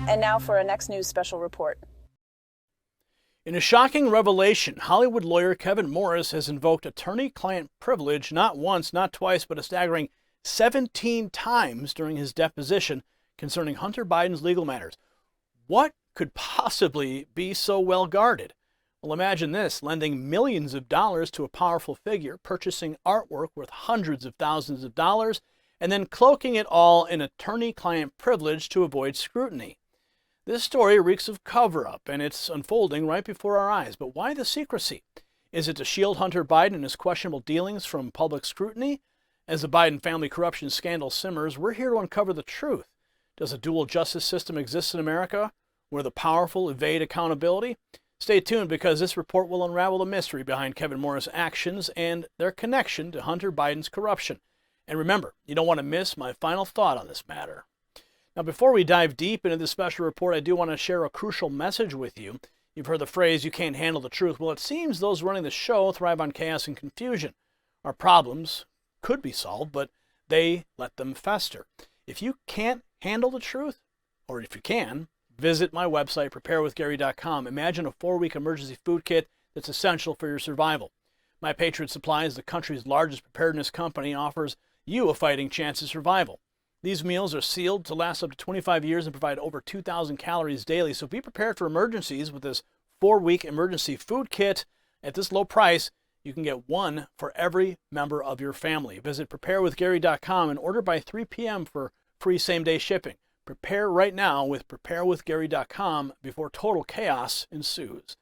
And now for our next news special report. In a shocking revelation, Hollywood lawyer Kevin Morris has invoked attorney-client privilege not once, not twice, but a staggering 17 times during his deposition concerning Hunter Biden's legal matters. What could possibly be so well guarded? Well, imagine this: lending millions of dollars to a powerful figure, purchasing artwork worth hundreds of thousands of dollars, and then cloaking it all in attorney-client privilege to avoid scrutiny. This story reeks of cover-up, and it's unfolding right before our eyes. But why the secrecy? Is it to shield Hunter Biden and his questionable dealings from public scrutiny? As the Biden family corruption scandal simmers, we're here to uncover the truth. Does a dual justice system exist in America where the powerful evade accountability? Stay tuned, because this report will unravel the mystery behind Kevin Morris' actions and their connection to Hunter Biden's corruption. And remember, you don't want to miss my final thought on this matter. Now, before we dive deep into this special report, I do want to share a crucial message with you. You've heard the phrase, "you can't handle the truth." Well, it seems those running the show thrive on chaos and confusion. Our problems could be solved, but they let them fester. If you can't handle the truth, or if you can, visit my website, preparewithgary.com. Imagine a 4-week emergency food kit that's essential for your survival. My Patriot Supply is the country's largest preparedness company, offers you a fighting chance of survival. These meals are sealed to last up to 25 years and provide over 2,000 calories daily. So be prepared for emergencies with this 4-week emergency food kit. At this low price, you can get one for every member of your family. Visit preparewithgary.com and order by 3 p.m. for free same-day shipping. Prepare right now with preparewithgary.com before total chaos ensues.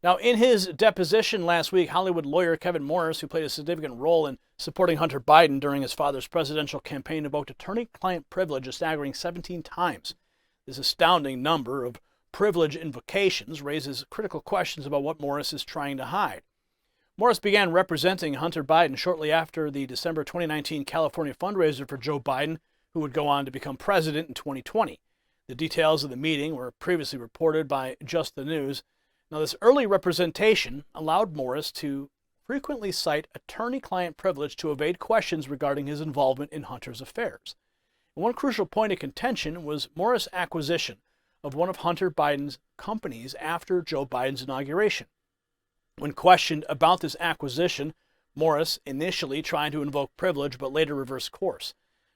Now, in his deposition last week, Hollywood lawyer Kevin Morris, who played a significant role in supporting Hunter Biden during his father's presidential campaign, invoked attorney-client privilege a staggering 17 times. This astounding number of privilege invocations raises critical questions about what Morris is trying to hide. Morris began representing Hunter Biden shortly after the December 2019 California fundraiser for Joe Biden, who would go on to become president in 2020. The details of the meeting were previously reported by Just the News. Now, this early representation allowed Morris to frequently cite attorney-client privilege to evade questions regarding his involvement in Hunter's affairs. And one crucial point of contention was Morris' acquisition of one of Hunter Biden's companies after Joe Biden's inauguration. When questioned about this acquisition, Morris initially tried to invoke privilege but later reversed course.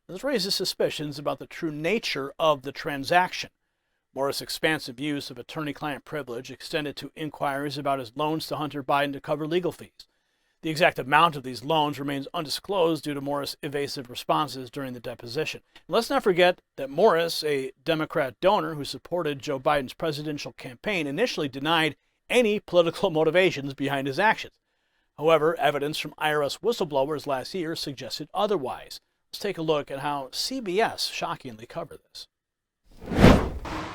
This raises suspicions about the true nature of the transaction. Morris' expansive use of attorney-client privilege extended to inquiries about his loans to Hunter Biden to cover legal fees. The exact amount of these loans remains undisclosed due to Morris' evasive responses during the deposition. And let's not forget that Morris, a Democrat donor who supported Joe Biden's presidential campaign, initially denied any political motivations behind his actions. However, evidence from IRS whistleblowers last year suggested otherwise. Let's take a look at how CBS shockingly covered this.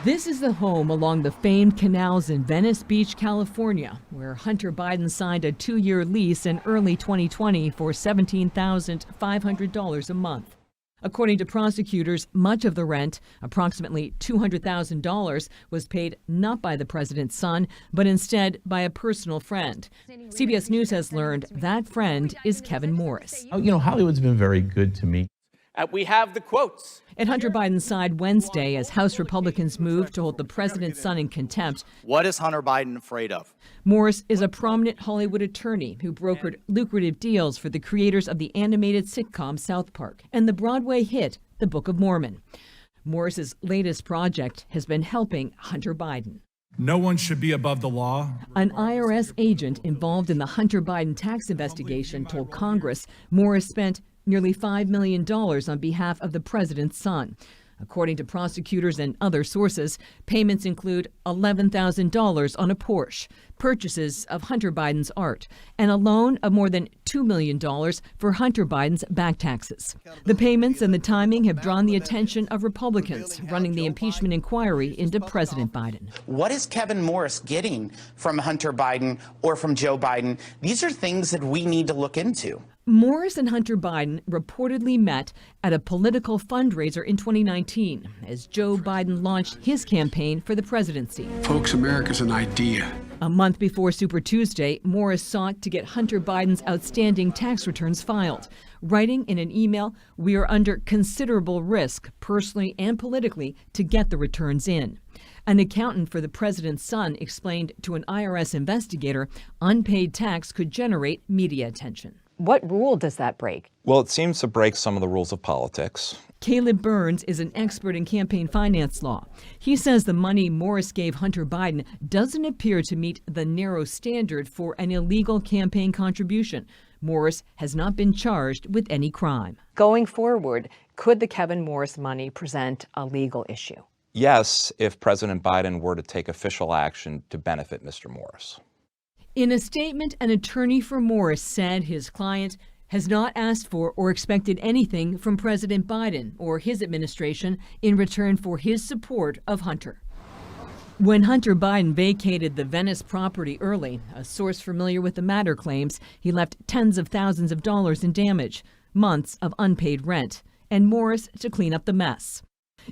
This is the home along the famed canals in Venice Beach, California, where Hunter Biden signed a 2-year lease in early 2020 for $17,500 a month. According to prosecutors, much of the rent, approximately $200,000, was paid not by the president's son, but instead by a personal friend. CBS News has learned that friend is Kevin Morris. Hollywood's been very good to me. We have the quotes. At Hunter Biden's side Wednesday, as House Republicans move to hold the president's son in contempt. What is Hunter Biden afraid of? Morris is a prominent Hollywood attorney who brokered lucrative deals for the creators of the animated sitcom South Park and the Broadway hit The Book of Mormon. Morris's latest project has been helping Hunter Biden. No one should be above the law. An IRS agent involved in the Hunter Biden tax investigation told Congress Morris spent nearly $5 million on behalf of the president's son. According to prosecutors and other sources, payments include $11,000 on a Porsche, purchases of Hunter Biden's art, and a loan of more than $2 million for Hunter Biden's back taxes. The payments and the timing have drawn the attention of Republicans running the impeachment inquiry into President Biden. What is Kevin Morris getting from Hunter Biden or from Joe Biden? These are things that we need to look into. Morris and Hunter Biden reportedly met at a political fundraiser in 2019 as Joe Biden launched his campaign for the presidency. Folks, America's an idea. A month before Super Tuesday, Morris sought to get Hunter Biden's outstanding tax returns filed, writing in an email, "We are under considerable risk, personally and politically, to get the returns in." An accountant for the president's son explained to an IRS investigator unpaid tax could generate media attention. What rule does that break? Well, it seems to break some of the rules of politics. Caleb Burns is an expert in campaign finance law. He says the money Morris gave Hunter Biden doesn't appear to meet the narrow standard for an illegal campaign contribution. Morris has not been charged with any crime. Going forward, could the Kevin Morris money present a legal issue? Yes, if President Biden were to take official action to benefit Mr. Morris. In a statement, an attorney for Morris said his client has not asked for or expected anything from President Biden or his administration in return for his support of Hunter. When Hunter Biden vacated the Venice property early, a source familiar with the matter claims he left tens of thousands of dollars in damage, months of unpaid rent, and Morris to clean up the mess.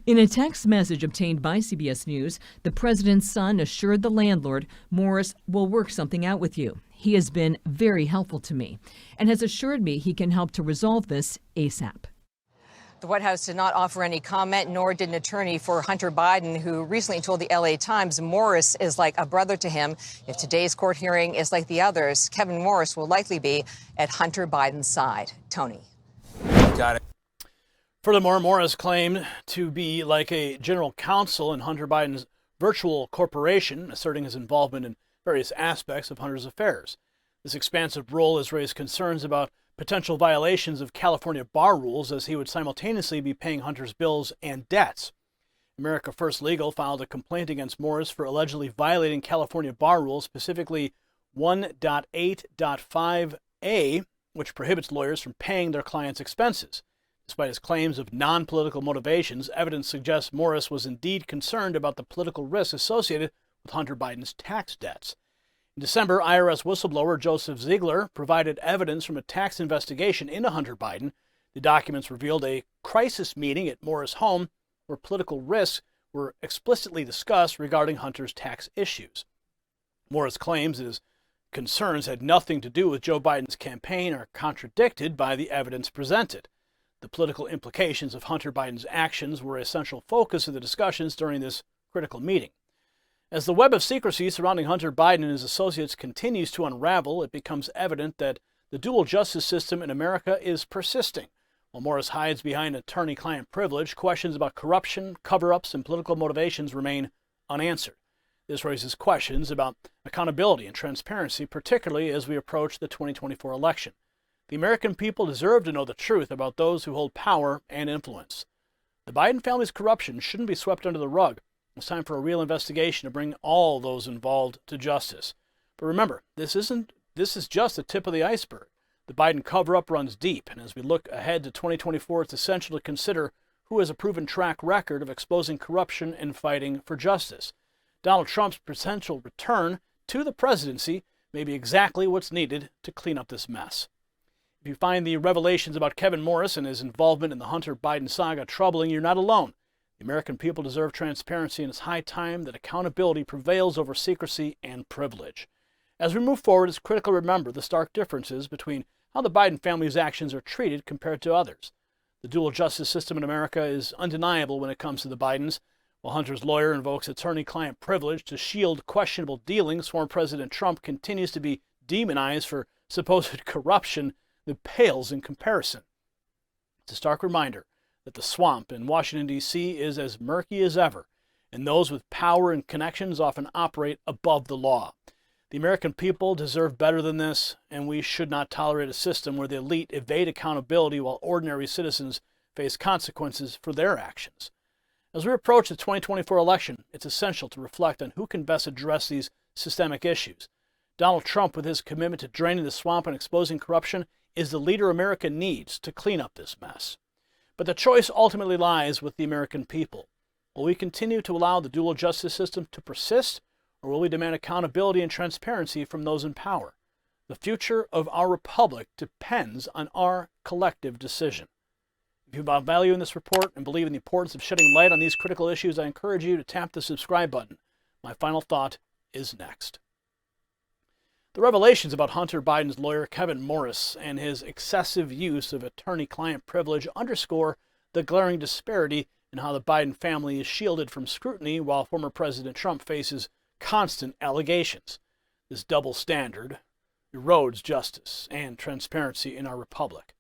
In a text message obtained by CBS News, the president's son assured the landlord Morris will work something out with you. He has been very helpful to me and has assured me he can help to resolve this ASAP. The White House did not offer any comment, nor did an attorney for Hunter Biden, who recently told the LA Times Morris is like a brother to him. If today's court hearing is like the others, Kevin Morris will likely be at Hunter Biden's side. Tony. Got it. Furthermore, Morris claimed to be like a general counsel in Hunter Biden's virtual corporation, asserting his involvement in various aspects of Hunter's affairs. This expansive role has raised concerns about potential violations of California bar rules, as he would simultaneously be paying Hunter's bills and debts. America First Legal filed a complaint against Morris for allegedly violating California bar rules, specifically 1.8.5a, which prohibits lawyers from paying their clients' expenses. Despite his claims of non-political motivations, evidence suggests Morris was indeed concerned about the political risks associated with Hunter Biden's tax debts. In December, IRS whistleblower Joseph Ziegler provided evidence from a tax investigation into Hunter Biden. The documents revealed a crisis meeting at Morris' home where political risks were explicitly discussed regarding Hunter's tax issues. Morris claims that his concerns had nothing to do with Joe Biden's campaign are contradicted by the evidence presented. The political implications of Hunter Biden's actions were a central focus of the discussions during this critical meeting. As the web of secrecy surrounding Hunter Biden and his associates continues to unravel, it becomes evident that the dual justice system in America is persisting. While Morris hides behind attorney-client privilege, questions about corruption, cover-ups, and political motivations remain unanswered. This raises questions about accountability and transparency, particularly as we approach the 2024 election. The American people deserve to know the truth about those who hold power and influence. The Biden family's corruption shouldn't be swept under the rug. It's time for a real investigation to bring all those involved to justice. But remember, this is just the tip of the iceberg. The Biden cover-up runs deep, and as we look ahead to 2024, it's essential to consider who has a proven track record of exposing corruption and fighting for justice. Donald Trump's potential return to the presidency may be exactly what's needed to clean up this mess. If you find the revelations about Kevin Morris and his involvement in the Hunter Biden saga troubling, you're not alone. The American people deserve transparency, and it's high time that accountability prevails over secrecy and privilege. As we move forward, it's critical to remember the stark differences between how the Biden family's actions are treated compared to others. The dual justice system in America is undeniable when it comes to the Bidens. While Hunter's lawyer invokes attorney-client privilege to shield questionable dealings, former President Trump continues to be demonized for supposed corruption that pales in comparison. It's a stark reminder that the swamp in Washington, D.C. is as murky as ever, and those with power and connections often operate above the law. The American people deserve better than this, and we should not tolerate a system where the elite evade accountability while ordinary citizens face consequences for their actions. As we approach the 2024 election, it's essential to reflect on who can best address these systemic issues. Donald Trump, with his commitment to draining the swamp and exposing corruption, is the leader America needs to clean up this mess. But the choice ultimately lies with the American people. Will we continue to allow the dual justice system to persist, or will we demand accountability and transparency from those in power? The future of our republic depends on our collective decision. If you found value in this report and believe in the importance of shedding light on these critical issues, I encourage you to tap the subscribe button. My final thought is next. The revelations about Hunter Biden's lawyer Kevin Morris and his excessive use of attorney-client privilege underscore the glaring disparity in how the Biden family is shielded from scrutiny while former President Trump faces constant allegations. This double standard erodes justice and transparency in our republic.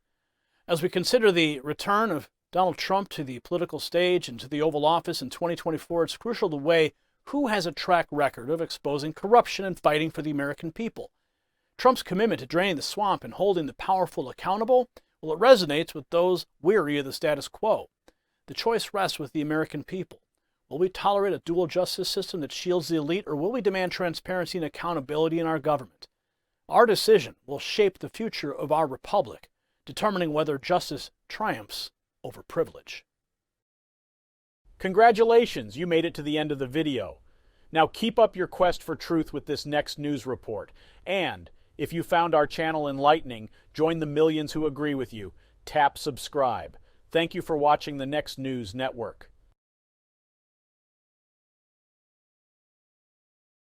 As we consider the return of Donald Trump to the political stage and to the Oval Office in 2024, it's crucial to weigh who has a track record of exposing corruption and fighting for the American people. Trump's commitment to draining the swamp and holding the powerful accountable, well, it resonates with those weary of the status quo. The choice rests with the American people. Will we tolerate a dual justice system that shields the elite, or will we demand transparency and accountability in our government? Our decision will shape the future of our republic, determining whether justice triumphs over privilege. Congratulations, you made it to the end of the video. Now keep up your quest for truth with this next news report. And if you found our channel enlightening, join the millions who agree with you. Tap subscribe. Thank you for watching the Next News Network.